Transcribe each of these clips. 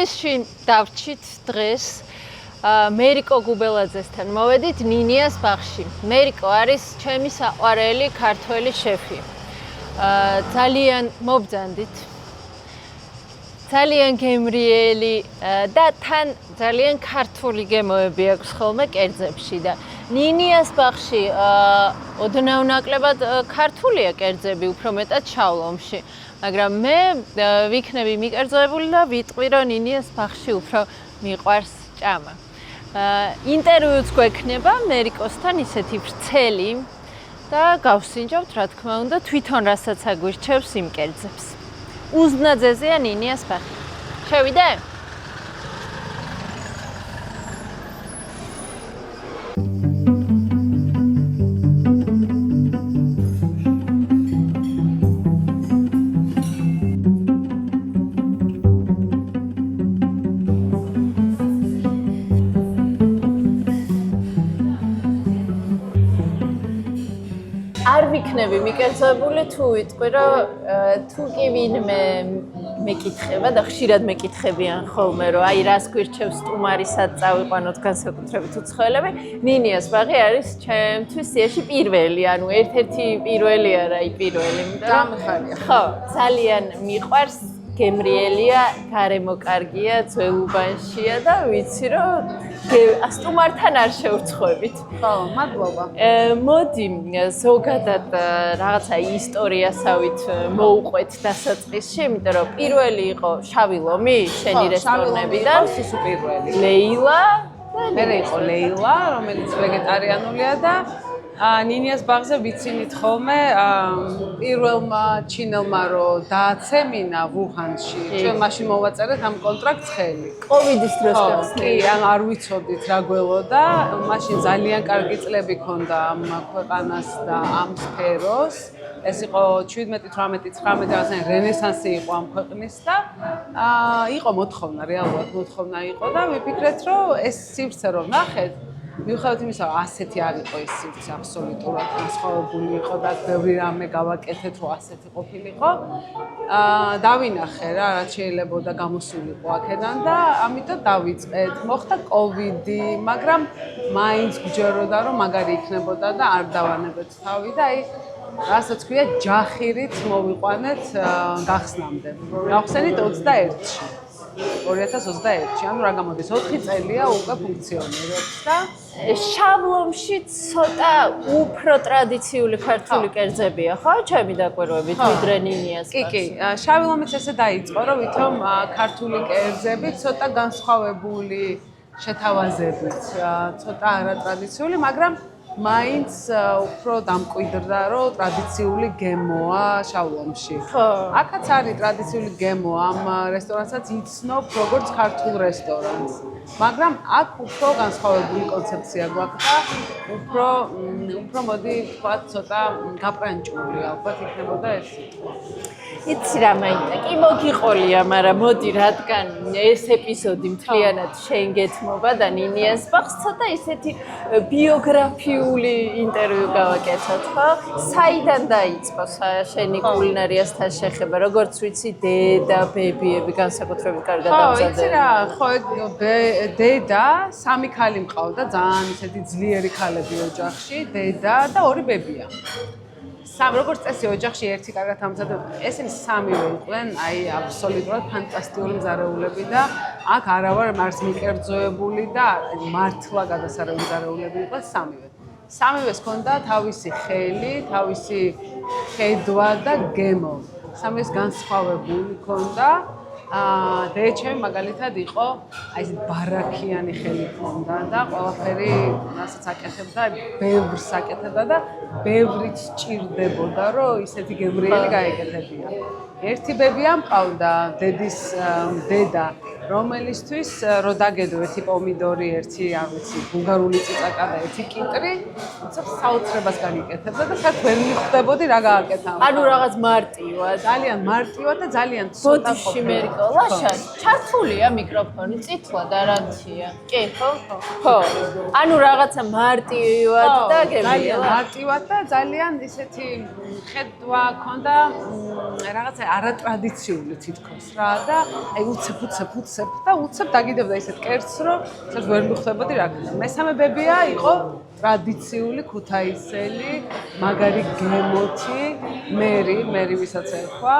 ინგლისში დავრჩით დღეს მერიკო გუბელაძესთან მოვედით ნინიას ბაღში. მერიკო არის ჩემი საყვარელი ქართველი შეფი. ძალიან მობრძანდით. ძალიან გემრიელი და თან ძალიან ქართული გემოები აქვს ხოლმე კერძებში და ნინიას ბაღში ოდნავ ნაკლებად ქართულია კერძები, უფრო მეტად შავლომში. მაგრამ მე ვიქნები მიკერძოებული და ვიტყვი რომ ნინიას ბაღში უფრო მიყვარს ჭამა. ინტერვიუც გვექნება მერიკოსთან ისეთი ვრცელი და გავსინჯავთ რა თქმა უნდა თვითონ რასაც აგვირჩევს იმ კერძებს. უზნაძეზეა ნინიას ბაღი. შევიდე? არ ვიქნები მიკერძოებული თუ ვიტყვი რომ თუ კი ვინმე მეკითხება და ხშირად მეკითხებიან ხოლმე რომ აი რას გვირჩევს სტუმარისად წავიყვანოთ განსაკუთრებით უცხოელები ნინიას ბაღი არის ჩემთვის სიაში პირველი ანუ ერთ-ერთი პირველი არა აი პირველი გამხარია ხო ძალიან მიყვარს გემრიელია, გარემო კარგია, ძველუბანშია და ვიცი რომ სტუმართან არ შევრცხვებით. ხო, მადლობა. მოდი ზოგადად რაღაცა ისტორიასავით მოუყვეთ დასაწყისში, იმიტომ რომ პირველი იყო შავი ლომი, შენი რესტორნებიდან. ის პირველი. ლეილა, მერე იყო ლეილა, რომელიც ვეგეტარიანულია და ნინიას ბაღზე ვიცინით ხოლმე პირველმა ჩინელმა რომ დააცემინა ვუჰანში. ჩვენ მაშინ მოვაწერეთ ამ კონტრაქტს ხელი. კოვიდის დროს გახსნილი. კი, ან არ ვიცოდით რა გველოდა. მაშინ ძალიან კარგი წლები ჰქონდა ამ ქვეყანას და ამ სფეროს. ეს იყო 17-18-19 რაღაცა რენესანსი იყო ამ ქვეყნის და იყო მოთხოვნა, რეალურად მოთხოვნა იყო და ვიფიქრეთ რომ ეს სივრცე რომ ნახეთ მიუხედავად იმისა, რომ ასეთი არ იყო ეს სივრცე აბსოლუტურად განსხვავებული იყო და ბევრი რამე გავაკეთეთ, რომ ასეთი ყოფილიყო. დავინახე რა, რაც შეიძლებოდა გამოსულიყო აქედან და ამიტომ დავიწყეთ. მოხდა კოვიდი, მაგრამ მაინც გჯეროდა, რომ მაგარი იქნებოდა და არ დავანებეთ თავი და აი რასაც ქვია, ჯახირით მოვიყვანეთ გახსნამდე. გავხსენით 21-ში. 2021-ში, ანუ რა გამოდის 4 წელია უკვე ფუნქციონირებს და შავლომში ცოტა უფრო ტრადიციული ქართული კერძებია, ხო? ჩემი დაკვირვებით ვიდრე ნინიას ბაღში. კი, შავი ლომიც ესე დაიწყო, რომ ვითომ ქართული კერძები ცოტა განსხვავებული შეთავაზებით, ცოტა არატრადიციული, მაგრამ მაინც უფრო დამკვიდრდა, რომ ტრადიციული გემოა შავლომში. აქაც არის ტრადიციული გემო, ამ რესტორანსაც იცნობ როგორც ქართულ რესტორანს. მაგრამ აქ უფრო განსხვავებული კონცეფცია გვაქვს და უფრო მოდი ვთქვათ, ცოტა გაპრანჭული ალბათ იქნებოდა ეს სიტყვა. იცი რა მაინდა, კი მოგიყოლია, მაგრამ მოდი რადგან ეს ეპიზოდი მთლიანად შენ გეთმობა და ნინიას ბაღს ცოტა ისეთი ბიოგრაფიული ინტერვიუ გავაკეთოთ, ხო? საიდან დაიწყო შენი კულინარიასთან შეხება, როგორც ვიცი, დედა, ბებიები განსაკუთრებით კარგად ამზადებდნენ. იცი რა, ხო დედა, 3 ქალი მყავდა, ძალიან ისეთი ძლიერი ქალები ოჯახში, დედა და 2 ბებია. როგორც წესი ოჯახში ერთი კარგად ამზადებდა. ესენი 3-ვე იყვნენ, აი აბსოლუტურად ფანტასტიკური მზარეულები და აქ არა ვარ მარს მიკერძოებული და მართლა გადასარევი მზარეულები იყვნენ 3-ვე. 3-ვეს ჰქონდა თავისი ხელი, თავისი ხედვა და გემო. 3-ვეს განსხვავებული ჰქონდა. დედაჩემი მაგალითად იყო აი ეს ბარაქიანი ხელი ჰქონდა და ყველაფერი რასაც აკეთებდა, ბევრს აკეთებდა და ბევრიც ჭირდებოდა, რომ ისეთი გემრიელი გაეკეთებია. ერთი ბებია მყავდა, დედის დედა, რომელისთვის რო დაგედო ერთი პომიდორი, ერთი, არ ვიცი, ბულგარული წიწაკა და ერთი კიტრი, უცებ საოცრებას განიკეთებდა და საერთოდ ვერ მიხვდებოდი რა გააკეთა. ანუ რაღაც მარტივად, ძალიან მარტივად და ძალიან ცოტა ბოდიში მერიკო, ლაშან, ჩართულია მიკროფონი, წითლად არანთია. კი, ხო? ხო. ანუ რაღაცა მარტივად და ძალიან მარტივად და ძალიან ისეთი ხედვა ჰქონდა რაღაცა არატრადიციული თითქოს რა და აი უცებ უცებ და უცებ დაგიდებდა ისეთ კერძს, რომ საერთოდ ვერ მიხვდებოდი რა ქნა. მესამე ბებია იყო ტრადიციული ქუთაისელი, მაგარი გემოთი, მერი ვისაც ერქვა,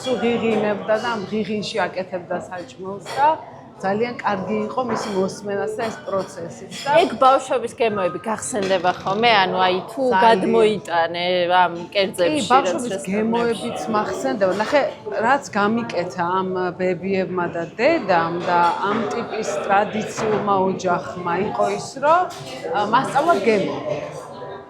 სულ ღიღინებდა და ამ ღიღინში აკეთებდა საჭმელს და ძალიან კარგი იყო მისი მოსმენაც და ეს პროცესიც და ეგ ბავშვობის გემოები გახსენდება ხოლმე? ანუ აი თუ გადმოიტანე ამ კერძებში რა ბავშვობის გემოებიც მახსენდება. ნახე, რაც გამიკეთა ამ ბებიებმა და დედამ და ამ ტიპის ტრადიციულმა ოჯახმა იყო ის, რომ მასწავლა გემო.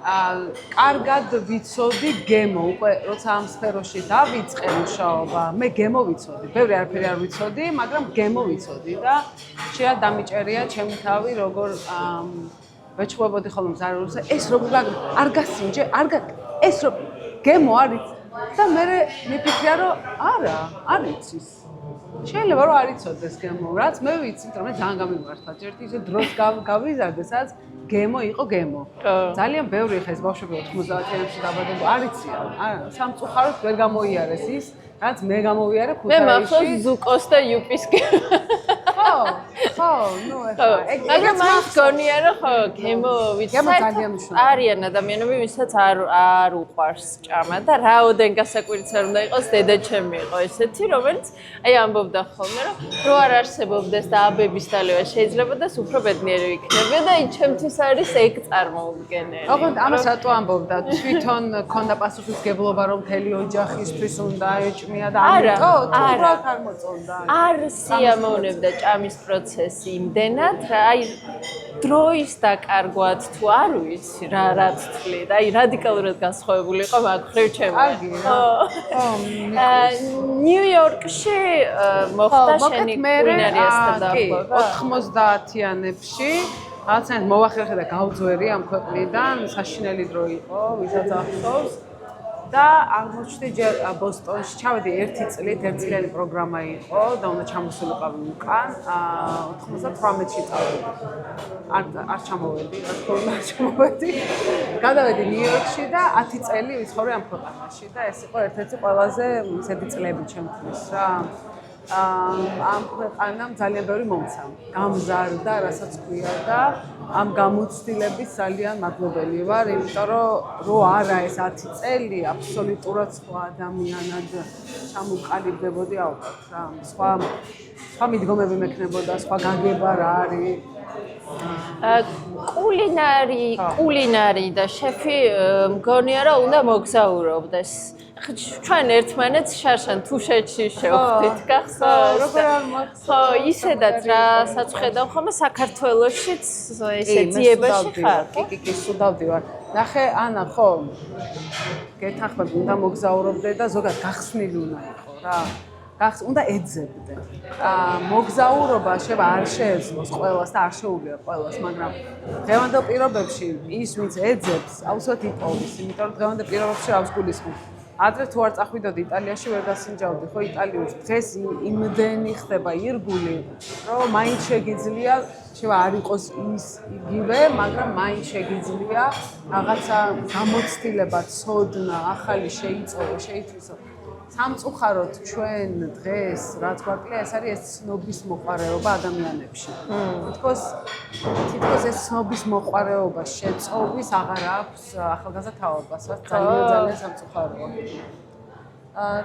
კარგად ვიცოდი გემო, უკვე როცა ამ სფეროში დავიწყე მუშაობა, მე გემო ვიცოდი. ბევრი არაფერი არ ვიცოდი, მაგრამ გემო ვიცოდი და შეიძლება დამიჭერია ჩემი თავი, როგორ ვეჩხუბებოდი ხოლმე მზარეულს, ეს როგორ არ გასინჯე, ეს რო გემო არის და მე მიფიქრია, რომ არა, არ იცის. შეიძლება რომ არ იცოდეს გემო, რაც მე ვიცით, რომ მე ძალიან გამიმართა. ერთი ისე დროს გავიზარდე, სადაც გემო იყო გემო. ძალიან ბევრი ხა ეს ბავშვები 90-იანებში დაბადება არ იციან. არა, სამწუხაროდ ვერ გამოიარეს ის, რაც მე გამოვიარე ქუთაისში. მე მახსოვს ზუკოს და იუპის გემო. ხო, ნუ ეხლა მაგრამ მას გონია რომ ხო გემო ვიცით ძალიან მნიშვნელოვანია. არიან ადამიანები ვისაც არ უყვარს ჭამა და რაოდენ გასაკვირიც არ უნდა იყოს დედაჩემი იყო ესეთი რომელიც აი ამბობდა ხოლმე რომ რო არ არსებობდეს და აბების დალევა შეიძლება და უფრო ბედნიერი იქნება და აი ჩემთვის არის ეგ წარმოუდგენელი. ოღონდ ამას რატო ამბობდა? თვითონ ქონდა პასუხისგებლობა რომ მთელი ოჯახისთვის უნდა ეჭმია და ამიტომ უბრალოდ არ მოწონდა. არ სიამოვნებდა ჭამის პროცესი იმდენად, აი დროის დაკარგვად თუ არ ვიცი რაც თვლით, აი რადიკალურად განსხვავებული იყო მაგ ხრივ ჩემი. ხო. ნიუ-იორკში მოხდა შენი კულინარიასთან დაახლოება. 90-იანებში რაღაცნაირად მოვახერხე და გავძვერი ამ ქვეყნიდან, საშინელი დრო იყო, ვისაც ახსოვს. და აღმოჩნდი ჯერ ბოსტონში, ჩავედი 1 წლით, 1 წლიანი პროგრამა იყო და უნდა ჩამოსულიყავი უკან, 98-ში წავედი. არ ჩამოვედი, რა თქმა უნდა, არ ჩამოვედი. გადავედი ნიუ-იორკში და 10 წელი ვიცხოვრე ამ ქვეყანაში და ეს იყო ერთ-ერთი ყველაზე ისეთი წლები ჩემთვის რა. ამ ქვეყანამ ძალიან ბევრი მომცა. გამზარდა, რასაც ქვია და ამ გამოცდილების ძალიან მადლობელი ვარ, იმიტომ რომ არა ეს 10 წელი აბსოლუტურად სხვა ადამიანად ჩამოყალიბდებოდი ალბათ რა. სხვა მიდგომები მექნებოდა, სხვა გაგება რა არის. კულინარი და შეფი მგონია რომ უნდა მოგზაურობდეს. ჩვენ ერთმანეთს შარშან თუშეთში შევხვდით, გახსოვს? როგორ არ მახსოვს? ხო, ისედაც რა საჭხედავ ხოლმე საქართველოშიც ესე ძიებაში ხარ. კი, სულ დავდივარ. ნახე, ანა, ხო. გეთანხმები, უნდა მოგზაურობდე და ზოგადად გახსნილი უნდა იყო რა. უნდა ეძებდე. მოგზაურობა შეიძლება არ შეეძლოს ყველას და არ შეუძლია ყველას, მაგრამ დღევანდელ პირობებში ის ვინც ეძებს, აუცილებლად იპოვის, იმიტომ რომ დღევანდელ პირობებში რავს გულისხმობ. ადრე თუ არ წახვიდოდი იტალიაში ვერ გასინჯავდი, ხო იტალიაში დღეს იმდენი ხდება ირგული, რომ მაინც შეგიძლია, შეიძლება არ იყოს ის იგივე, მაგრამ მაინც შეგიძლია რაღაცა გამოცდილება, ცოდნა, ახალი შეიწოვო, შეითვისო. სამწუხაროდ ჩვენ დღეს რაც გვაკლია, ეს არის ეს ცნობის მოყარეობა ადამიანებში. თითქოს ეს ცნობის მოყარეობა შეწოვის აღარ აქვს ახალგაზრდა თაობას, რაც ძალიან სამწუხაროა.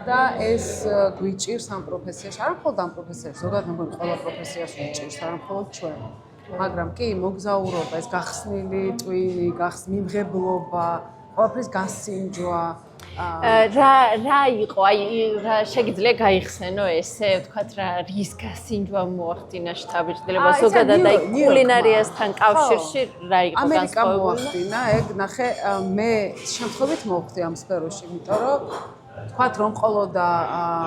და ეს გვიჭირს ამ პროფესიაში, არ მხოლოდ ამ პროფესიაში, ზოგადად მგონი ყველა პროფესიაში გვიჭირს, არ მხოლოდ ჩვენ. მაგრამ კი, მოგზაურობა, ეს გახსნილი ტვინი, მიმღებლობა, ყველაფრის გასინჯვა. რა იყო, აი რა შეგიძლია გაიხსენო ესე, ვთქვათ რა რის გასინჯვა მოახდინა შთაბეჭდილება ზოგადად აი კულინარიასთან კავშირში რა იყო განსხვავებული? ამერიკა მოახდინა, ეგ ნახე, მე შემთხვევით მოვხდი ამ სფეროში, იმიტომ რომ ვთქვათ რომ ყოლოდა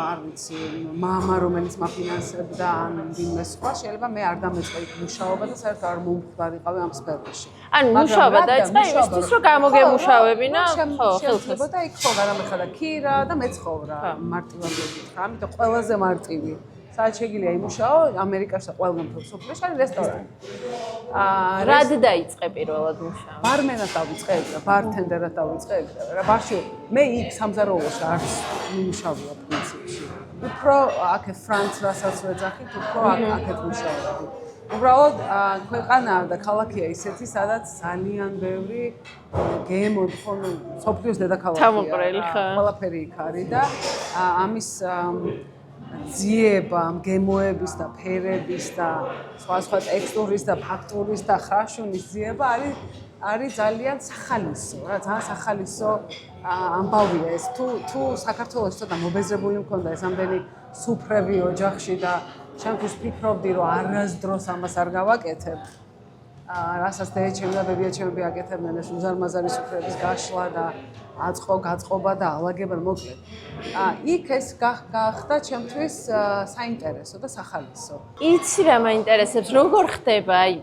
არ ვიცი, მამა რომელიც მაფინანსებდა ან ვინმე სხვა, შეიძლება მე არ დამეწყე იქ მუშაობა და საერთოდ არ მომხდარიყავი ამ სფეროში. ანუ მუშაობა დაიწყე იმისთვის, რომ გამოგემუშავებინა, ხო, ხელს. და იქ ხო გადამეხადა ქირა და მეცხოვრა მარტივად გითხრა, ამიტომ ყველაზე მარტივი. სადაც შეგიძლია იმუშაო, ამერიკაში ყველგან სოფლიოში არის რესტორანი. რად დაიწყე პირველად მუშაობა? ბარმენად დავიწყე, ბართენდერად დავიწყე, რა ბარში მე იქ სამზარეულოში არც მიმუშავია პრინციპში. უფრო აქეთ ფრანც რასაც ვეძახით, უფრო აქეთ ვიშალები. უბრალოდ ქვეყანაა და ქალაქია ისეთი, სადაც ძალიან ბევრი გემოდი, ხო, სოფლიოს დედაქალაქია. თავმოყრილი ხა. ყველაფერი იქ არის და ამის ძიება, გემოების და ფერების და სხვა ტექსტურის და ფაქტურის და ხრაშუნის ძიება არის ძალიან სახალისო, რა, ძალიან სახალისო ამბავია ეს. თუ საქართველოს ცოტა მობეზრებული მქონდა ეს ამდენი სუფრები ოჯახში და ჩემთვის ვფიქრობდი, რომ არასდროს ამას არ გავაკეთებ. რასაც დედაჩემი და ბებიაჩემი აკეთებდნენ ეს უზარმაზარი სუფრების გაშლა და გაწყობა და ალაგება მოკლედ. იქ ეს გახდა ჩემთვის საინტერესო და სახალისო. იცი რა მაინტერესებს, როგორ ხდება, აი,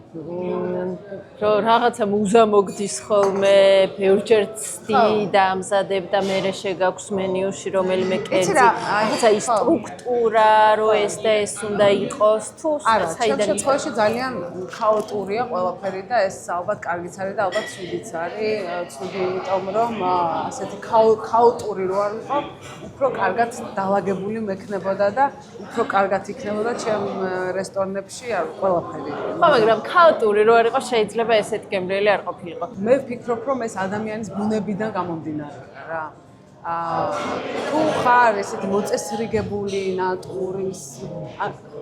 რომ რაღაცა მუზა მოგდის ხოლმე, ბევრჯერ ცდი და ამზადებ და მერე შეგაქვს მენიუში რომელიმე კერძი. რაღაცა ის სტრუქტურა, რომ ეს და ეს უნდა იყოს, თუ საიდან ჩემ შემთხვევაში ძალიან ქაოტურია ყველაფერი და ეს ალბათ კარგიც არის და ალბათ ცუდიც არის. ცუდი იმიტომ რომ ასეთი ქაოტური რო არ ვიყო, უფრო კარგად დალაგებული მექნებოდა და უფრო კარგად იქნებოდა ჩემ რესტორნებში ყველაფერი. ხო, მაგრამ ქაოტური რო არ იყო, შეიძლება ესეთ გემრიელი არ ყოფილიყო. მე ვფიქრობ, რომ ეს ადამიანის ბუნებიდან გამომდინარეა რა. თუ ხარ ესეთი მოწესრიგებული ნატურის,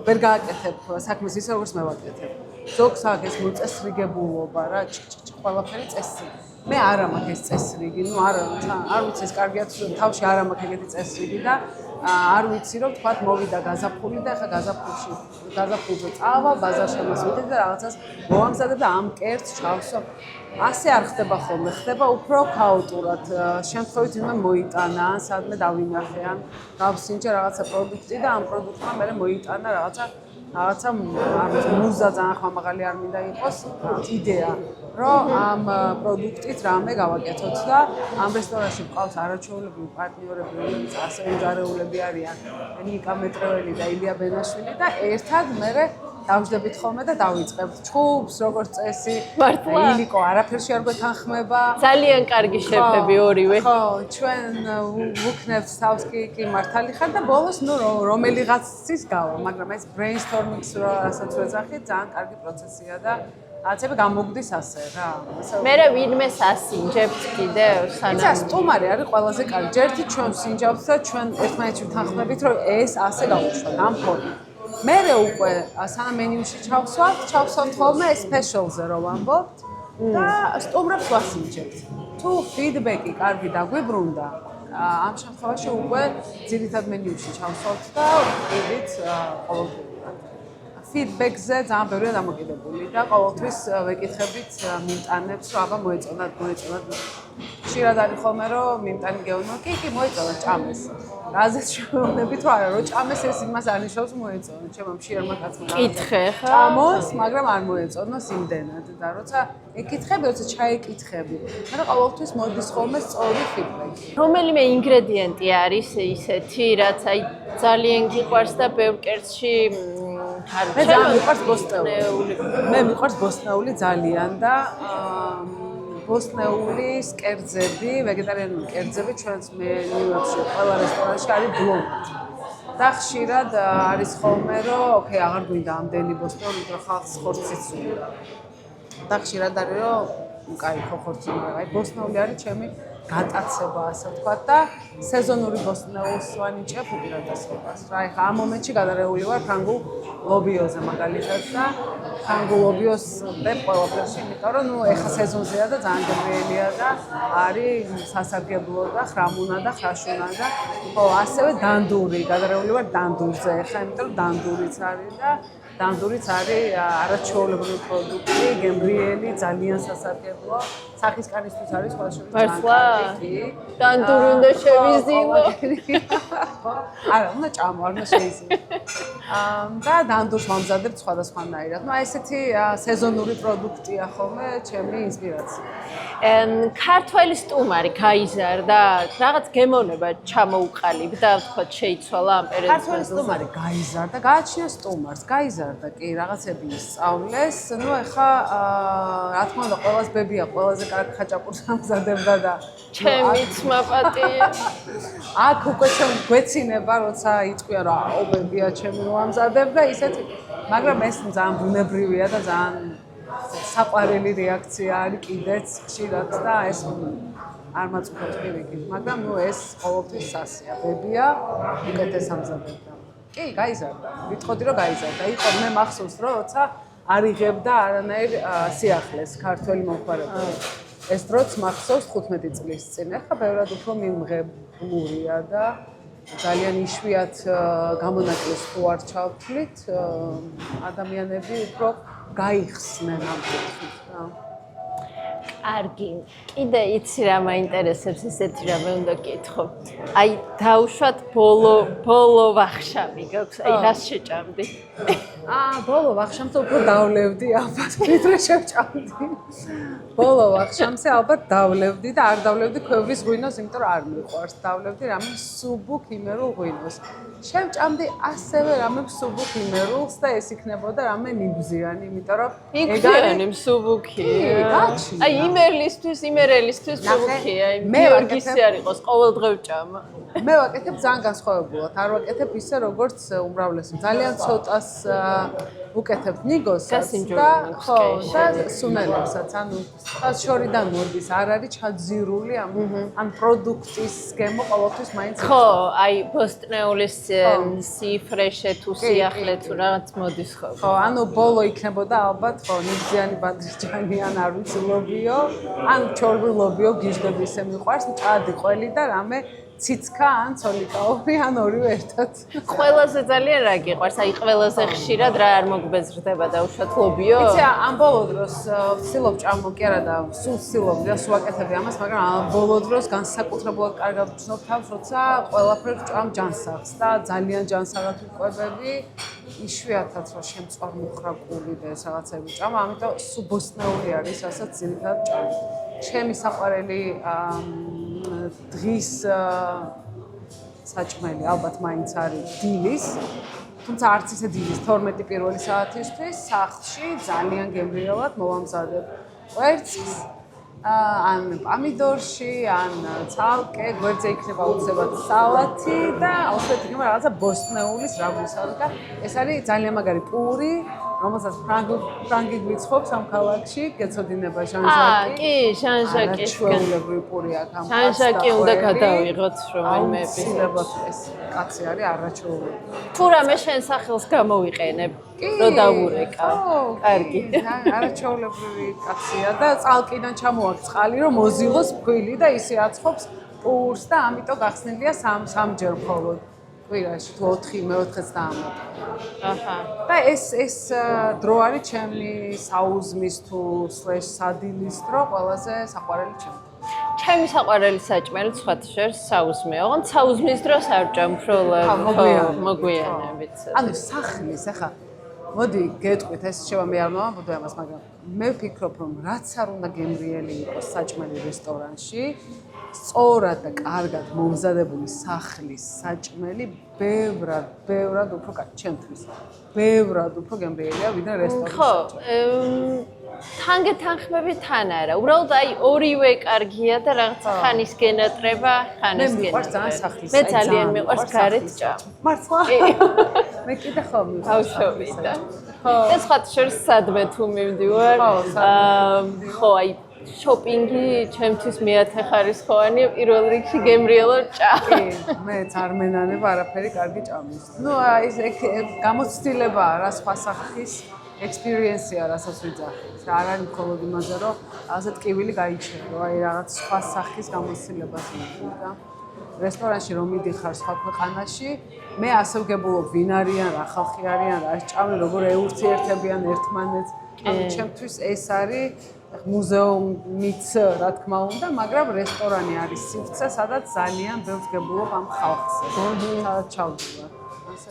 ვერ გააკეთებ საქმეს ისე როგორც მე ვაკეთებ. ზოგს აქვს ეს მოწესრიგებულობა რა, ყველაფერი წესი. მე არ მაქვს ეს წესრიგი, ნუ არ ვიცი ეს კარგია თავში არ მაქვს ეგეთი წესრიგი და არ ვიცი რომ თქვა მოვიდა გაზაფხული და ახლა გაზაფხულზე წავალ ბაზარში მოსვიდე და რაღაცას მოვამზადებ და ამ კერძს ჩავსო. ასე არ ხდება ხოლმე, ხდება უფრო ქაოტურად. შემთხვევით ვინმე მოიტანა, სადმე დავინახე ან გავსინჯე რაღაცა პროდუქტი და ამ პროდუქტმა მე მოიტანა რაღაცა მუზა ძალიან ხმამაღალი არ მინდა იყოს იდეა, რომ ამ პროდუქტით რამე გავაკეთოთ და ამ რესტორანში მყავს არაჩვეულებრივი პარტნიორები, რომლებიც ასევე მზარეულები არიან, ნიკა მეტრეველი და ილია ბენაშვილი და ერთად მე დავждებით ხოლმე და დავიწყებთ ჩუბს, როგორც წესი. ილიკო არაფერში არ გვეთანხმება. ძალიან კარგი შეფები ორივე. ხო, ჩვენ ვუქნებთ თავს კი მართალი ხარ და ბოლოს ნუ რომელიღაცის გავა, მაგრამ ეს brainstorming-ს რასაც ვეძახით, ძალიან კარგი პროცესია და რაღაცები გამოგდის ასე რა. მერე ვინმეს ასინჯებთ კიდევ სანამ. იცი, სტუმარი არის ყველაზე კარგი. ჯერთი ჩვენ სინჯავთ და ჩვენ ერთმანეთში ვთანხმებით, რომ ეს ასე გავუშვათ ამ ფორმით. მერე უკვე სანამ მენიუში ჩავსვათ ხოლმე special-ზე რომ ვამბობთ და სტუმრებს ვასინჯებთ. თუ ფიდბექი კარგი დაგვიბრუნდა, ამ შემთხვევაში უკვე ძირითად მენიუში ჩავსვათ და ვიდით ყოველდღიურად. ფიდბექზე ძალიან ბევრია დამოკიდებული და ყოველთვის ვეკითხებით მიმტანებს, რომ აბა მოეწონათ. ხშირად არის ხოლმე რომ მიმტანი გეუბნება, კი, მოეწონათ ჭამეს. რაზეც შევეუბნებით, რომ არა, რომ ჭამეს ეს იმას არნიშნავს მოეწონათ. ჩემო მშიერმა კაცმა კითხე ხა? ჭამოს, მაგრამ არ მოეწონოს იმდენად და როცა ეკითხები, როცა ჩაეკითხები, მაგრამ ყოველთვის მოდის ხოლმე სწორი ფიდბექი. რომელიმე ინგრედიენტი არის ისეთი, რაც აი ძალიან გიყვარს და ბევრ კერძში მე ძალიან მიყვარს ბოსტნეული. მე მიყვარს ბოსტნეული ძალიან და ბოსტნეულის კერძები, ვეგეტარიანული კერძები ჩვენს მენიუებში ყველა რესტორანში არის ბლომად. და ხშირად არის ხოლმე, რომ ოკეი, აღარ გვინდა ამდენი ბოსტნეული, რომ ხალხს ხორციც უნდა. და ხშირად არის, რომ კაი, ხორცი უნდა. აი ბოსტნეული არის ჩემი გატაცება, ასე ვთქვათ და სეზონური ბოსტნეულს ვანიჭებ უპირატესობას. რა, ეხლა ამ მომენტში გადარეული ვარ ფრანგულ ლობიოზე მაგალითად და ფრანგულ ლობიოს ვდებ ყველაფერში, იმიტომ რომ ნუ ეხლა სეზონზეა და ძალიან გემრიელია და არის სასარგებლო და ხრამუნა და ხრაშუნა და ხო, ასევე დანდური, გადარეული ვარ დანდურზე ეხლა, იმიტომ რომ დანდურიც არის და დანდურიც არის არაჩვეულებრივი პროდუქტი, გემრიელი, ძალიან სასარგებლო. სახის კანისთვის არის სხვა შევიძინო. დანდური უნდა შევიზინო. არა, უნდა ჭამო, არ უნდა შევიზინო. და დანდურს ვამზადებთ სხვადასხვანაირად. ნუ ესეთი სეზონური პროდუქტია ხოლმე ჩემი ინსპირაცია. ქართველი სტუმარი გაიზარდა, რაღაც გემოვნება ჩამოუყალიბდა, ვთქვათ, შეიცვალა ამ პერიოდში. ქართველი სტუმარი გაიზარდა, გააჩნია სტუმარს, გაიზარდა კი, რაღაცები ისწავლეს. ნუ ეხა რა თქმა უნდა, ყველას ბებია ყველაზე კარგ ხაჭაპურს ამზადებდა და ჩემიც მაპატია. აქ უკვე ჩემ გვეცინება, როცა იტყვია რა ობებია ჩემი რომ ამზადებდა, ისეთი, მაგრამ ეს ძალიან ბუნებრივია და ძალიან საყვარელი რეაქცია არის კიდეც ხშირად და ეს არ მაწუხებს პირიქით, მაგრამ ეს ყოველთვის სასია. ბებია უკეთეს ამზადებდა. კი, გაიზარდა. ვიტყოდი რომ გაიზარდა. იყო მე მახსოვს რომ როცა არ იღებდა არანაირ სიახლეს ქართველი მომხმარებელი. ეს დროც მახსოვს 15 წლის წინ. ახლა ბევრად უფრო მიმღებლურია და ძალიან იშვიათ გამონაკლისს თუ არ ჩავთვლით, ადამიანები უფრო გაიხსნენ ამ კუთხით რა. კარგი. კიდე იცი რა მაინტერესებს ესეთი რამე უნდა გითხო. აი დავუშვათ ბოლო ვახშამი გაქვს. აი რას შეჭამდი? ბოლო ვახშამს უფრო დავლევდი ალბათ, ვიდრე შევჭამდი. ბოლო ვახშამზე ალბათ დავლევდი და არ დავლევდი ქვევრის ღვინოს, იმიტომ რომ არ მიყვარს. დავლევდი რამე სუბუქ იმერულ ღვინოს. შევჭამდი ასევე რამე სუბუქ იმერულს და ეს იქნებოდა რამე ნიბზიანი, იმიტომ რომ ნიბზიანი სუბუქი. აი იმერლისთვის, იმერელისთვის სუბუქია. აი გიორგისი არ იყოს, ყოველდღე ვჭამა. მე ვაკეთებ ძალიან განსხვავებულად. არ ვაკეთებ ისე როგორც უმრავლესი. ძალიან ცოტას უკეთებ ნიგოსაც და ხო, და სუნელებსაც. ანუ ხას შორიდან მოდის, არ არის ჩაძირული ამ პროდუქტის გემო ყოველთვის მაინც. ხო, აი ბოსტნეულის სიფრეშე თუ სიახლე თუ რაღაც მოდის ხო. ხო, ანუ ბოლო იქნებოდა ალბათ ხო, ნიბზიანი ბადრიჯანი ან არ ვიცი ლობიო, ან ჩორბი ლობიო გიჟდები ისე მიყვარს, მჭადი ყველი და რამე ციცქა ან ცოლიკაური ან ორივე ერთად. ყველაზე ძალიან რა გიყვარს? აი ყველაზე ხშირად რა არ მოგბეზრდება და უშუალოდ ლობიო? იცი, ამ ბოლო დროს ვცდილობ ჭამო, კი არა და სულ ვცდილობ და სულ ვაკეთებ ამას, მაგრამ ამ ბოლო დროს განსაკუთრებულად კარგად ვცნობ თავს, როცა ყველაფერს ჭამ ჯანსაღს და ძალიან ჯანსაღად ვიყვებები. იშვიათად რომ შემწვარ მუხრაკული და ეს რაღაცები ჭამ, ამიტომ სულ ბოსტნეული არის, რასაც ძირითადად ჭამ. ჩემი საყვარელი დღის საჭმელი ალბათ მაინც არის დილის, თუმცა არც ისე დილის 12 პირველი საათისთვის სახლში ძალიან გემრიელად მოვამზადებ კვერცხს, ან პამიდორში, ან ცალკე, გვერდზე იქნება უცებად სალათი და აუცილებლად იქნება რაღაცა ბოსტნეულის რაგუსავი და ეს არის ძალიან მაგარი პური, რომელსაც ფრანგი გვიცხობს ამ ქალაქში, გეცოდინება ჟანჟაკი. კი, ჟანჟაკი. ჩვეულებრივი პური აქვს ამ ჟანჟაკი უნდა გადავიღოთ რომელიმე ეპიზოდში. ეს კაცი არის არაჩვეულები. თუ რამე შენ სახელს გამოვიყენებ, რომ დავურეკავ. კარგი. არაჩვეულებრივი კაცია და წალკიდან ჩამოაქვს წყალი, რომ მოზილოს ფქვილი და ისე აცხობს პურს და ამიტომ გახსნილია სამჯერ მხოლოდ. კვირაში თუ 4 მეოთხეც დაამატა. აჰა. და ეს დრო არის ჩემი საუზმის თუ სადილის დრო ყველაზე საყვარელი ჩემი. ჩემი საყვარელი საჭმელი სხვათაშორის საუზმეა. ოღონდ საუზმის დროს არ ვჭამ, უფრო მოგვიანებით. ანუ სახლის ახლა მოდი გეტყვით, ეს შევა მე არ მომაბოდე ამას, მაგრამ მე ვფიქრობ, რომ რაც არ უნდა გემრიელი იყოს საჭმელი რესტორანში, სწორად და კარგად მომზადებული სახლის საჭმელი ბევრად უფრო კარგი ჩემთვის. ბევრად უფრო გემრიელია ვიდრე რესტორანის საჭმელი. ხო, თანგეთანხმები თან არა. უბრალოდ აი ორივე კარგია და რაღაცა ხანის გენატრება, ხანის გენატრება. მე მიყვარს ძალიან სახლის. მე ძალიან მიყვარს გარეთ ჭამ. მართლა? მე კიდე ხო მიყვარს. ბავშვობიდან. ხო. ეს სხვათაშორის სადმე თუ მივდივარ. ხო, აი შოპინგი ჩემთვის მეათე ხარისხოვანია, პირველ რიგში გემრიელო ჭამი. მეც არ მენანება არაფერი კარგი ჭამის. ნუ აი ეს გამოცდილებაა რა სხვა სახის ექსპერიენსია, რასაც ვიძახით. რა არ არის მხოლოდ იმაზე, რომ ასეთ ტკივილი გაიჩერო, აი რაღაც სხვა სახის გამოცდილებას მივიდა და რესტორანში რომ მიდიხარ სხვა ქვეყანაში, მე ასე ვგებულობ ვინ არიან, რა ხალხი არიან, რა ჭამენ, როგორ ეურთიერთებიან ერთმანეთს. ანუ ჩემთვის ეს არის მუზეუმიც, რა თქმა უნდა, მაგრამ რესტორანი არის სივრცე, სადაც ძალიან ბევრს გებულობ ამ ხალხს. სადაც ჩავდივარ.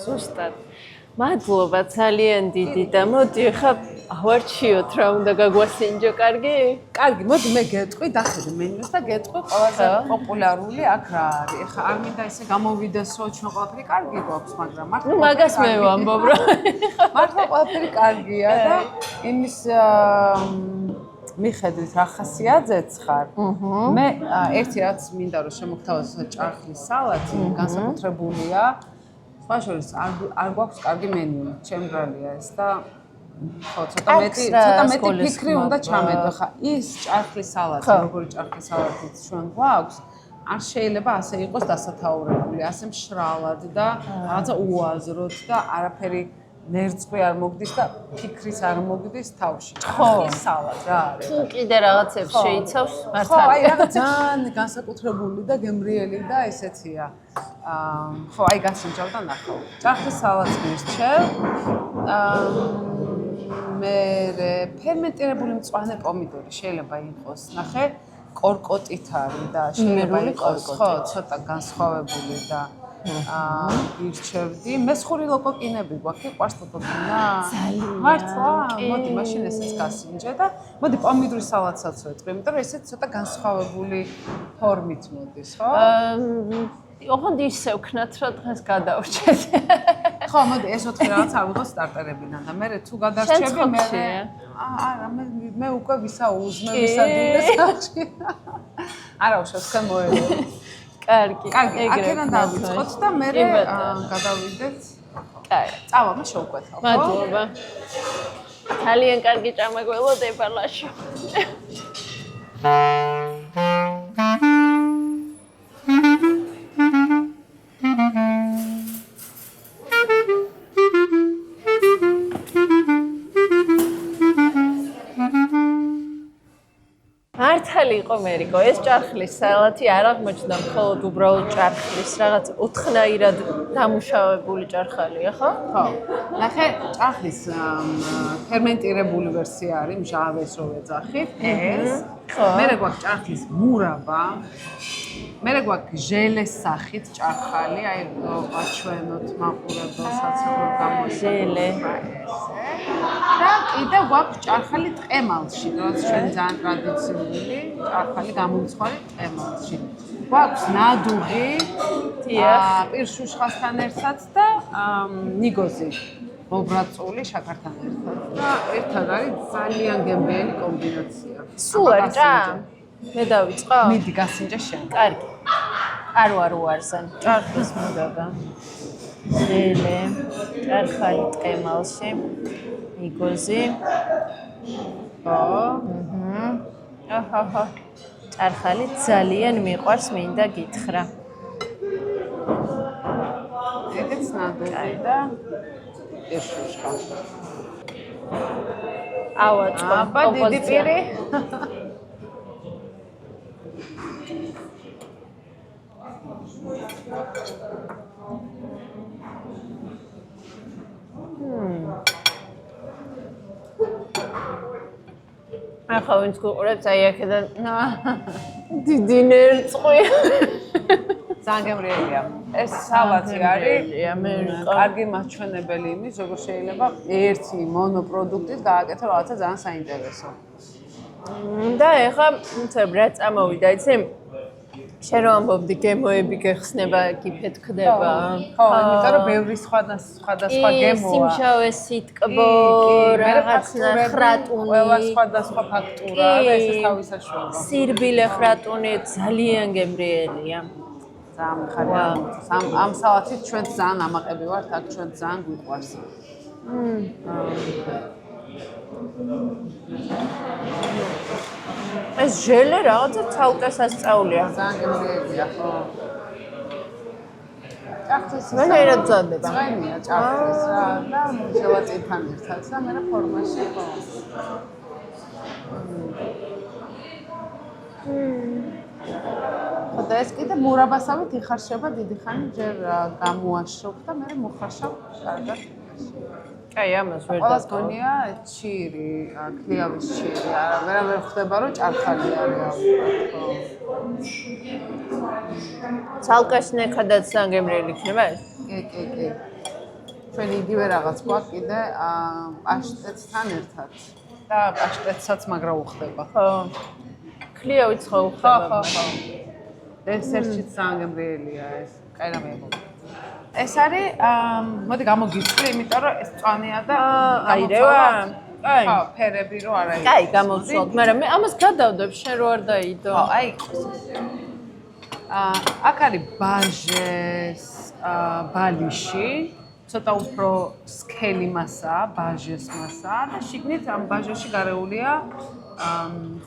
ზუსტად. მადლობა ძალიან დიდი და მოდი ხა ავარჩიოთ რა უნდა გაგვასინჯო, კარგი? კარგი, მოდი მე გეტყვი, დახედე მენიუს და გეტყვი ყველაზე პოპულარული აქ რა არის. ეხა არ მინდა ისე გამოვიდეს, რომ ჩვენ ყველაფერი კარგი გვაქვს, მაგრამ მართლა მაგას მე ვამბობ, რომ მართლა ყველაფერი კარგია და იმის მიხედვით რა ხასიათზეც ხარ. მე ერთი რაც მინდა რომ შემოგთავაზო ჭარხლის სალათი განსაკუთრებულია. სხვა შორის არ გვაქვს კარგი მენიუ, ჩემ ბრალია ეს და ხო ცოტა მეტი ფიქრი უნდა ჩამედო ხა ის ჭარხლის სალათი როგორი ჭარხლის სალათიც ჩვენ გვაქვს არ შეიძლება ასე იყოს დასათაურებული, ასე მშრალად და რაღაცა უაზროდ და არაფერი ნერწყვი არ მოგდის და ფიქრის არ მოგდის თავში. ჭარხლის სალათი რა არის? თუ კიდე რაღაცებს შეიცავს, მართალია. ხო, აი რაღაც ძალიან განსაკუთრებული და გემრიელი და ესეთია. ხო, აი გასინჯავ და ნახავ. ჭარხლის სალათს მირჩევ. მე ფერმენტირებული მწვანე პომიდორი შეიძლება იყოს. ნახე, კორკოტით არის და შეიძლება იყოს ხო, ცოტა განსხვავებული და ირჩევდი. მესხური ლოკოკინები გვაქვს, იყვარს ლოკოკინა? ძალიან. მართლა? მოდი მაშინ ესეც გასინჯე და მოდი პომიდორის სალათსაც ვეთქვი, იმიტომ რომ ესეც ცოტა განსხვავებული ფორმით მოდის, ხო? ოღონდ ისე ვქნათ, რომ დღეს გადავრჩეთ. ხო, მოდი ეს 4 რაღაც ავიღოთ სტარტერებიდან და მე თუ გადარჩები მე არა მე უკვე ვისაუზმე ვისადინდეს სახში. არა უშავს თქვენ მოელო. კარგი. აქედან დავიწყოთ და მე გადავიდეთ. კარგი. წავა მე შევკვეთავ, ხო? მადლობა. ძალიან კარგი ჭამა გველოდება ლაშო. მართალი იყო მერიკო, ეს ჭარხლის სალათი არ აღმოჩნდა მხოლოდ უბრალოდ ჭარხლის, რაღაც ოთხნაირად დამუშავებული ჭარხალია, ხო? ხო. ნახე, ჭარხლის ფერმენტირებული ვერსია არის, მჟავეს რო ვეძახით, ეს. ხო. მერე გვაქვს ჭარხლის მურაბა. მერე გვაქვს ჟელეს სახით ჭარხალი, აი ვაჩვენოთ მაყურებელსაც როგორ გამოიყენება. ჟელე. და კიდე გვაქვს ჭარხალი ტყემალში, რაც ჩვენ ძალიან ტრადიციული ჭარხალი გამომცხვარი ტყემალში. გვაქვს ნადუღი, პირშუშხასთან ერთად და ნიგოზი. მობრაწული შაქართან ერთად. და ერთად არის ძალიან გემრიელი კომბინაცია. სულ არ ჭა? მე დავიწყო? მიდი გასინჯა შენ. კარგი. არ უარსან. ჭარხლის მურაბა. ჟელე, ჭარხალი ტყემალში. ნიგოზი. ხო. აჰა. ჭარხალი ძალიან მიყვარს, მინდა გითხრა. ეგეც ნადუღი და პირშუშხა. ავაწყო. აბა დიდი პირი. ახლა ვინც გიყურებს აი აქედან დიდი ნერწყვი. ძალიან გემრიელია. ეს სალათი არის ამერიკა. კარგი მაჩვენებელი იმის, როგორ შეიძლება ერთი მონოპროდუქტით გააკეთო რაღაცა ძალიან საინტერესო. და ეხლა უცებ რა წამოვიდა, იცი? შენ რომ ამბობდი გემოები გეხსნება, გიფეთ ხდება. ხო, იმიტომ რომ ბევრი სხვადასხვა გემოა. სიმშავე სიტკბო, რაღაცნა ხრატუნი. ყველა სხვადასხვა ფაქტურა და ეს თავისაშუალო. სირბილე ხრატუნი ძალიან გემრიელია. ძალიან ხარია. ამ სალათით ჩვენ ძალიან ამაყები ვართ, აქ ჩვენ ძალიან გვიყვარს. ეს ჟელე რაღაცა ცალკე სასწაულია. ძალიან გემრიელია, ხო. ჭარხლის მენერად ძანდება. ძვენია ჭარხლის რა და ჟელატინთან ერთად და მე ფორმაში ხო. და ეს კიდე მურაბასავით იხარშება დიდი ხანი, ჯერ გამოაშრობ და მე მოხარშავ კარგად. კაი, ამას ვერ ყველას გონია ჩირი, ქლიავის ჩირი. არა, ვერ ხდება რომ ჭარხალი არის ალბათ, ხო. ცალკაშნეკადაც ძალიან გემრიელი იქნება ეს? კი. ჩვენ იგივე რაღაც გვაქვს კიდე პაშტეტთან ერთად. და პაშტეტსაც მაგრა უხდება. ხო. ქლიავიც ხო უხდება. ხო. დესერტშიც ძალიან გემრიელია ეს. კაი რა მეუბნება. ეს არის მოდი გამოგიწვი, იმიტომ რომ ეს წვანეა და აირევა. აი. ხო, ფერები რო არა კაი, გამოვცვალთ, მაგრამ მე ამას გადავდებ, შენ რო არ დაიდო. ხო, აი იყოს. აქ არის ბაჟეს ბალიში, ცოტა უფრო სქელი მასაა, ბაჟეს მასაა და შიგნით ამ ბაჟეში გარეულია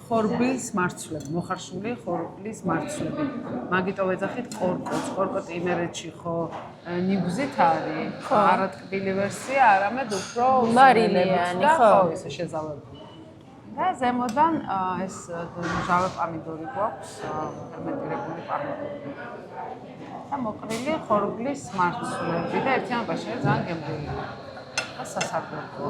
ხორბლის მარცვლები, მოხარშული ხორბლის მარცვლები. მაგიტო ვეძახით კორკოტს, კორკოტი იმერეთში ხო ნიბზით არის, არატკბილი ვერსია, არამედ უფრო მარილიანი, ხო, ისე შეზავებული. და ზემოდან ეს მჟავე პამიდორი გვაქვს, ფერმენტირებული პამიდორი. და მოყრილი ხორბლის მარცვლები და ერთიანობაში არის ძალიან გემრიელი და სასარგებლო.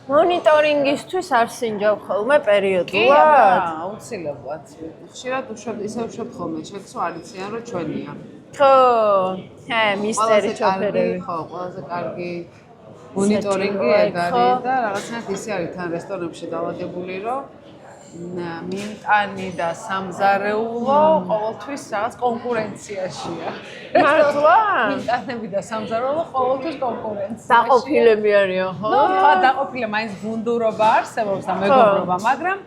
მონიტორინგისთვის არ სინჯავ ხოლმე პერიოდულად? აუცილებლად. ხშირად ისე ვუშვებ ხოლმე, შეგს არ იციან რომ ჩვენია. ხო, მისტერი ჩოფერები. ხო, ყველაზე კარგი მონიტორინგი ეგ არის და რაღაცნაირად ისე არის თან რესტორნებში დაალაგებული, რომ მიმტანი და სამზარეულო ყოველთვის რაღაც კონკურენციაშია. მართლა? მიმტანები და სამზარეულო ყოველთვის კონკურენციაში. დაყოფილები არიან, ხო? ხო, დაყოფილი მაინც გუნდურობა არსებობს და მეგობრობა, მაგრამ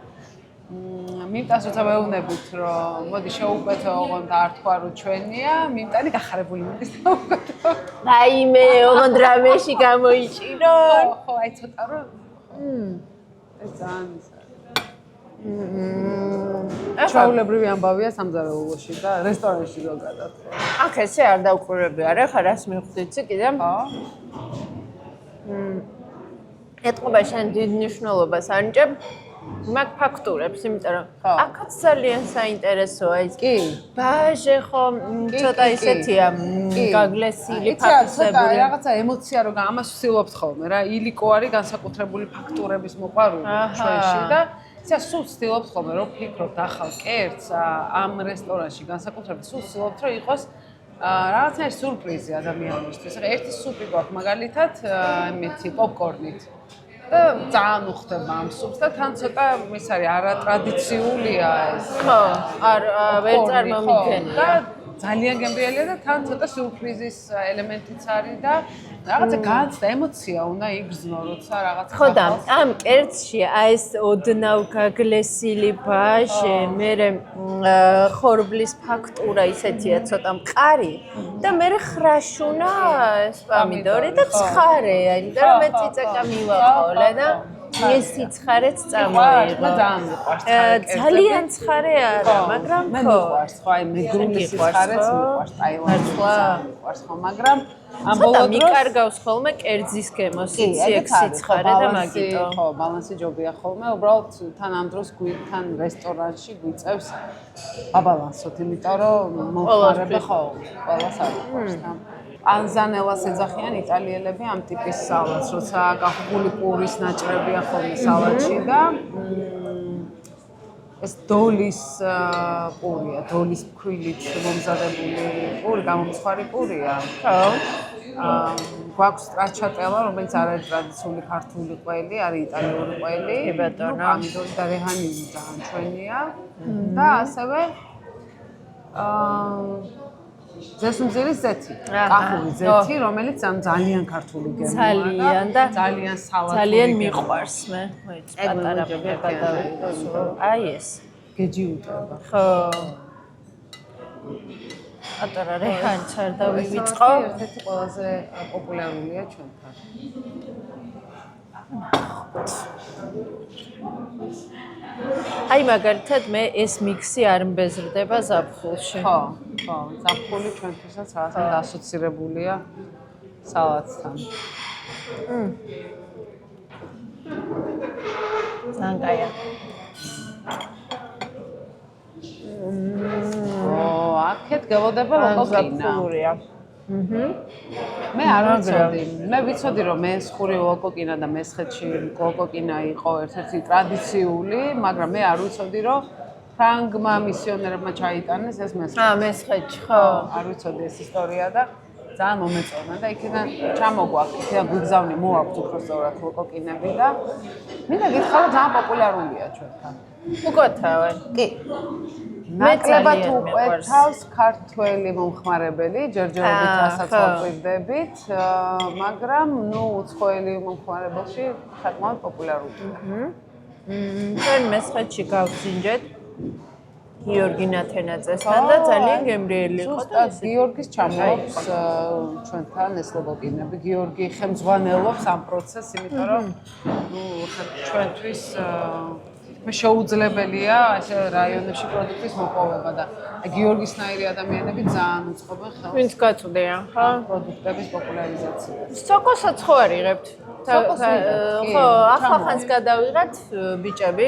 მიმტანს როცა ვეუბნებით, რომ მოდი შევუკეთო ოღონდ და არ თქვა რომ ჩვენია, მიმტანი გახარებული მიდის და უკეთო. რაიმე, ოღონდ რამეში გამოიჭირონ. ხო, აი ცოტა რომ ეს ძალიან ჩვეულებრივი ამბავია სამზარეულოში და რესტორანში ზოგადად. აქ ესე არ დავყურები, არა ხარ რას მივხვდიცი კიდე? ხო. ეთყობა შენ დიდ მნიშვნელობას ანიჭებ მაგ ფაქტურებს, იმიტომ რომ აქაც ძალიან საინტერესოა ის. კი. ბაჟე ხო ცოტა ისეთია გაგლესილი ფაქტები. რაღაცა ემოცია რო ამას ვცდილობთ ხოლმე რა, ილიკო არის განსაკუთრებული ფაქტურების მოყვარული ჩვენში და ისა სულ ვცდილობთ ხოლმე რომ ფიქრობთ ახალ კერძს ამ რესტორანში განსაკუთრებით სულ ვცდილობთ რომ იყოს რაღაცნაირი სურპრიზი ადამიანისთვის. ახლა ერთი სუპი გვაქვს მაგალითად მეთი პოპკორნით. და ძალიან უხდება ამ სუპს და თან ცოტა ის არის არატრადიციულია ეს. ხო, ვერ წარმომიდგენია. და ძალიან გემრიელია და თან ცოტა სურპრიზის ელემენტიც არის და რაღაცა განცდა ემოცია უნდა იგრძნო როცა რაღაცა ხო და ამ კერძში აი ეს ოდნავ გაგლესილი ბაჟე, მერე ხორბლის ფაქტურა ისეთია ცოტა მყარი და მერე ხრაშუნა ეს პამიდორი და ცხარე, იმიტომ რომ მე წიწაკა მივაყოლე და ეს სიცხარეც წამოიღო. ძალიან ცხარე არა, მაგრამ მე მიყვარს ხო, აი მეგრული სიცხარეც მიყვარს, ტაილანდის მიყვარს ხო, მაგრამ ამ ბოლო დროს მიკარგავს ხოლმე კერძის გემოსიციე, სიცხარე და მაგიტო. ხო, ბალანსი ჯობია ხოლმე, უბრალოდ თან ამ დროს თან რესტორანში გვიწევს აბალანსოთ, იმიტომ რომ მომხმარება ხო, ყველას არ მიყვარს და პანზანელას ეძახიან იტალიელები ამ ტიპის სალატს, როცა გახუგული პურის ნაჭრებია ხოლმე სალატში და ეს დოლის პურია, დოლის ფქვილით მომზადებული პური, გამომცხვარი პურია. ხო. გვაქვს სტრაჩატელა, რომელიც არის ტრადიციული ქართული ყველი, არის იტალიური ყველი. კი ბატონო. პამიდორი და რეჰანი ძალიან ჩვენია და ასევე ზესუმძირის ზეთი, კახური ზეთი, რომელიც ძალიან ქართული გემია. ძალიან და ძალიან სალატური. ძალიან მიყვარს მე. მოიც პატარა გადავიდო. აი ეს. გეჯი უტრება. ხო. პატარა რეჰანიც არ დავივიწყო. ერთ-ერთი ყველაზე პოპულარულია ჩვენთან. აი მაგალითად მე ეს მიქსი არ მბეზრდება ზაფხულში. ხო, ხო, ზაფხული ჩვენთვისაც რაღაცა ასოცირებულია სალატთან. ძალიან კაია. აქეთ გველოდება ლოკოკინა. მე არ ვიცოდი. მე ვიცოდი რომ მესხური ლოკოკინა და მესხეთში ლოკოკინა იყო ერთ-ერთი ტრადიციული, მაგრამ მე არ ვიცოდი რომ ფრანგმა მისიონერებმა ჩაიტანეს ეს მესხეთი. მესხეთში ხო. არ ვიცოდი ეს ისტორია და ძალიან მომეწონა და იქიდან ჩამოგვაქვს, იქიდან გვიგზავნი მოაქვს უბრალოდ ლოკოკინები და მინდა გითხრა რომ ძალიან პოპულარულია ჩვენთან. უკოთავენ. კი. ნაკლებად უყვეთავს ქართველი მომხმარებელი, ჯერჯერობით ასაცობრდებით, მაგრამ ნუ უცხოელი მომხმარებელში საკმაოდ პოპულარულია. ჩვენ მესხეთში გავსინჯეთ გიორგი ნათენაძესთან და ძალიან გემრიელი იყო. ზუსტად გიორგის ჩამოაქვს ჩვენთან ეს ლოგოკინები. გიორგი ხელმძღვანელობს ამ პროცესს, იმიტომ რომ ნუ ჩვენთვის შეუძლებელია ასე რაიონებში პროდუქტის მოპოვება და გიორგისნაირი ადამიანები ძალიან უწყობენ ხელს. ვინც გაწვდიან, ხო? პროდუქტების პოპულარიზაციას. სოკოსაც ხო არ იღებთ? ხო, ახლახანს გადავიღეთ ბიჭები.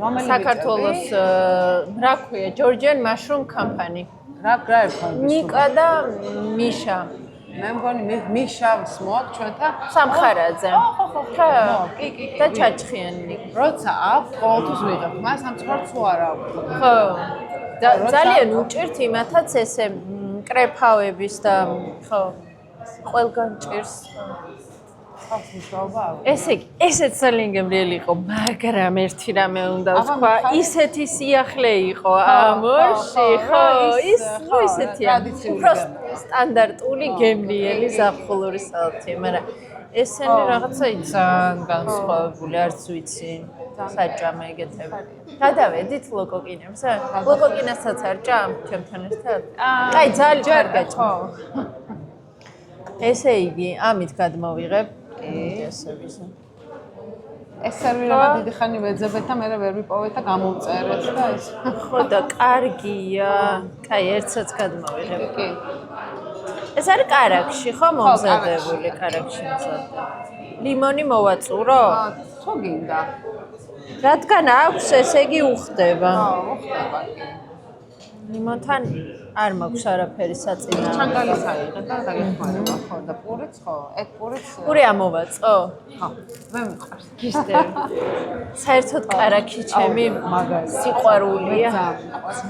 საქართველოს რა ქვია, Georgian Mushroom Company. რა ერქვა? ნიკა და მიშა. მე მგონი მიშა სმოგ ჩვენთან სამხარაძე. ხო. კი. და ჩაჭხიანი. როცა აქვს, ყოველთვის ვიღებ. მას ამ ცხოვრს არ აქვს. ხო. ძალიან უჭირთ იმათაც ესე კრეფავების და ხო. ყველგან ჭირს. ესე იგი, ესეც ძალიან გემრიელი იყო, მაგრამ ერთი რამე უნდა ვთქვა, ისეთი სიახლე იყო ამორში, ხო, ისეთია. სტანდარტული გემრიელი ზაფხულური სალათი, მაგრამ ესენი რაღაცა ძალიან განსხვავებული, არც ვიცი, საჭამე ეგეთები. გადავედით ლოკოკინებზე? ლოკოკინასაც არ ჭამ ჩემთან ერთად? აი, ძალიან კარგად ჭამ. ესე იგი, ამით გადმოვიღებ ეს სერვირება დიდი ხანი ვეძებეთ და მე ვერ ვიპოვეთ და გამოვწერეთ და ეს ხო და კარგია. კაი, ერთსაც გადმოვიღებ. კი. ეს არის კარაქში, ხო, მომზადებული, კარაქში მომზადებული. ლიმონი მოვაწურო? თუ გინდა. რადგან აქვს, ესე იგი უხდება. უხდება კი. ლიმონთან არ მაქვს არაფერი საწინა. ჩანგალის აიღე და დაგეხმარება, ხო და პურიც ხო, ეგ პურიც. პური ამოვაწო? ხო, მე მიყვარს. გისდები. საერთოდ კარაქი ჩემი სიყვარულია.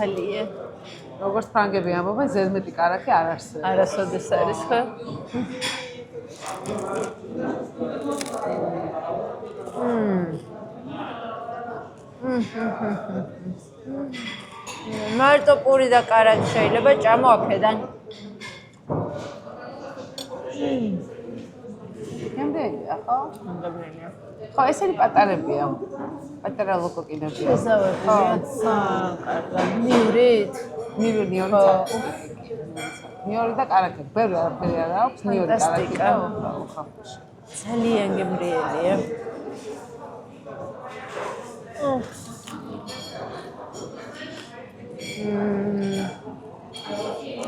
ძალიან. როგორც ფრანგები ამბობენ, ზედმეტი კარაქი არ არსებობს. არასოდეს არის, ხო? მარტო პური და კარაქი შეიძლება ჭამო აქედან. გემრიელია, ხო? გემრიელია. ხო, ესენი პატარებია. პატარა ლოკოკინებია. შესავებია. კარგად. მიურით. ნიური და კარაქი. ბევრი არაფერი არ აქვს, ნიური კარაქი და ხო. ძალიან გემრიელია.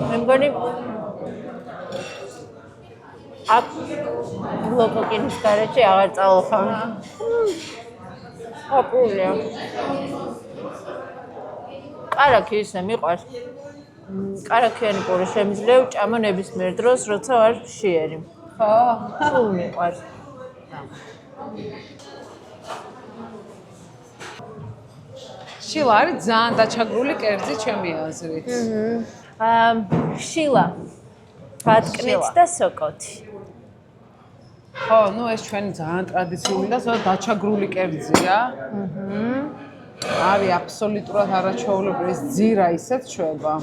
მე მგონი აქ ლოკოკინის გარეშე აღარ წავხარ. აპულია. კარაქი ისე მიყვარს. კარაქიანი პური შემიძლია ვჭამო ნებისმიერ დროს, როცა ვარ მშიერი. ხო, სულ მიყვარს. შილა არის ძალიან დაჩაგრული კერძი ჩემი აზრით. შილა. ბატკნით და სოკოთი. ხო, ნუ ეს ჩვენი ძალიან ტრადიციული და ზოგადად დაჩაგრული კერძია. არის აბსოლუტურად არაჩვეულებრივი, ეს ძირა ისეთ ჩვება.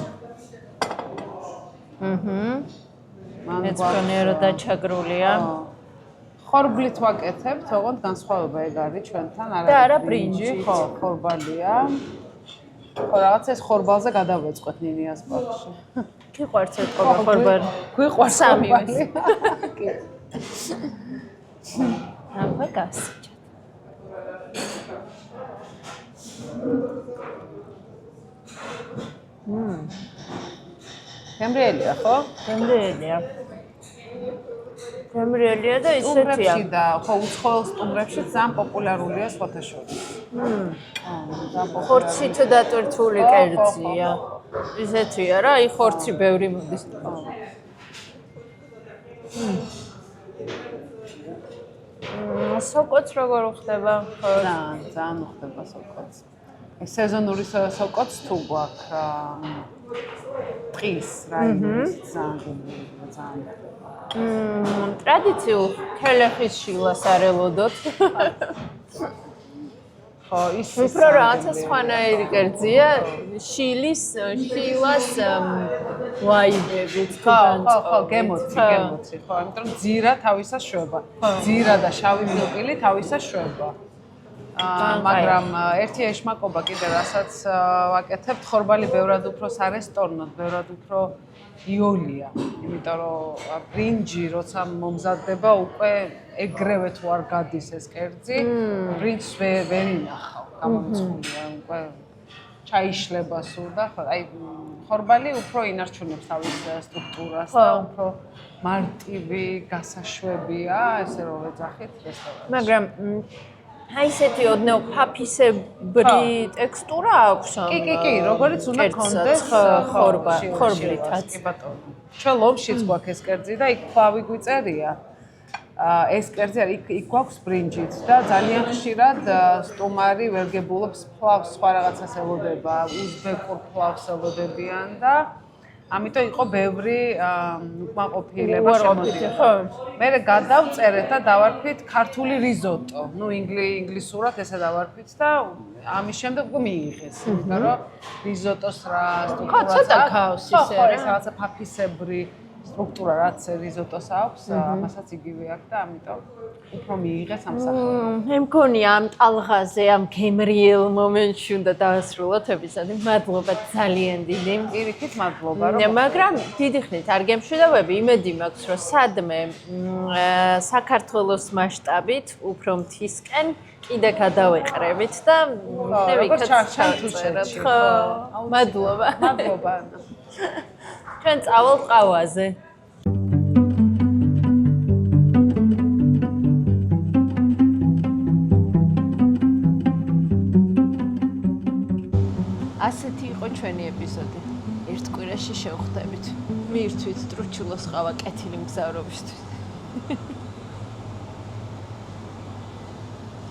ეცქონია რომ დაჩაგრულია. ხორბლით ვაკეთებთ, ოღონდ განსხვავება ეგ არის ჩვენთან, არა ბრინჯი, ხო, ხორბალია. ხო, რაღაც ეს ხორბალზე გადავეწყვეთ ნინიას ბავშვში. გიყვარს ეთქობა ხორბალი. გვიყვარს სამივეს. კი. ამა გასიჭა. გემრიელია, ხო? გემრიელია. გემრიელია და ისეთია. სტუმრებში და ხო, უცხოელ სტუმრებში ძალიან პოპულარულია სხვათა შორის. ხორცით დატვირთული კერძია. ისეთია რა, აი ხორცი ბევრი მოდის. სოკოც როგორ ხდება? ძალიან ხდება სოკოც. ეს სეზონური სოკოც თუ გვაქვს ტყის რაიონის ძალიან. ტრადიციულ ქელეხის შილას არ ელოდოთ. ხო, ის უფრო რაღაცა სხვანაირი კერძია, შილას ვაიბებით თუ ხო, გემოცი, ხო, იმიტომ რომ ძირა თავისას შვება. ძირა და შავი მილკილი თავისას შვება. მაგრამ ერთი ეშმაკობა კიდე რასაც ვაკეთებთ, ხორბალი ბევრად უფრო სარესტორნოდ, ბევრად უფრო იოლია, იმიტომ რომ ბრინჯი როცა მომზადდება, უკვე ეგრევე თუ არ გადის ეს კერძი, ბრინჯს ვერ ინახავ, გამომწვულია, უკვე ჩაიშლება სულ და აი ხორბალი უფრო ინარჩუნებს თავის სტრუქტურას და უფრო მარტივი, გასაშვებია, ესე რომ ვეძახით რესტორანში. მაგრამ აი ესეთი ოდნავ ფაფისებრი ტექსტურა აქვს ამ კი, როგორც უნდა კონდეს ხორბლითაც. კი ბატონო. ჩვენ ლომშიც გვაქვს ეს კერძი და იქ ფლავი გვიწერია. ეს კერძი არის იქ გვაქვს ბრინჯით და ძალიან ხშირად სტუმარი ვერ გებულობს ფლავს, სხვა რაღაცას ელოდება, უზბეკურ ფლავს ელოდებიან და ამიტომ იყო ბევრი უკმაყოფილება შემოდიოდა. მე გადავწერეთ და დავარქვით ქართული რიზოტო. ნუ ინგლისურად ესე დავარქვით და ამის შემდეგ უკვე მიიღეს. იმიტომ რომ რიზოტოს რა სტრუქტურაა. ცოტა ქაოსი ისე არის. რაღაცა ფაფისებრი სტრუქტურა რაც რიზოტოს აქვს, ამასაც იგივე აქვს და ამიტომ უფრო მიიღეს ამ სახელს. მე მგონი ამ ტალღაზე, ამ გემრიელ მომენტში უნდა დავასრულოთ ეპიზოდი. მადლობა ძალიან დიდი. პირიქით მადლობა რომ მაგრამ დიდი ხნით არ გემშვიდობები, იმედი მაქვს რომ სადმე საქართველოს მასშტაბით უფრო მთისკენ კიდე გადავეყრებით და როგორც ჩავწეროთ. ხო, მადლობა. მადლობა. ჩვენ წავალთ ყავაზე. ასეთი იყო ჩვენი ეპიზოდი. ერთ კვირაში შევხვდებით. მირთვით ტრუჩულოს ყავა კეთილი მგზავრობისთვის.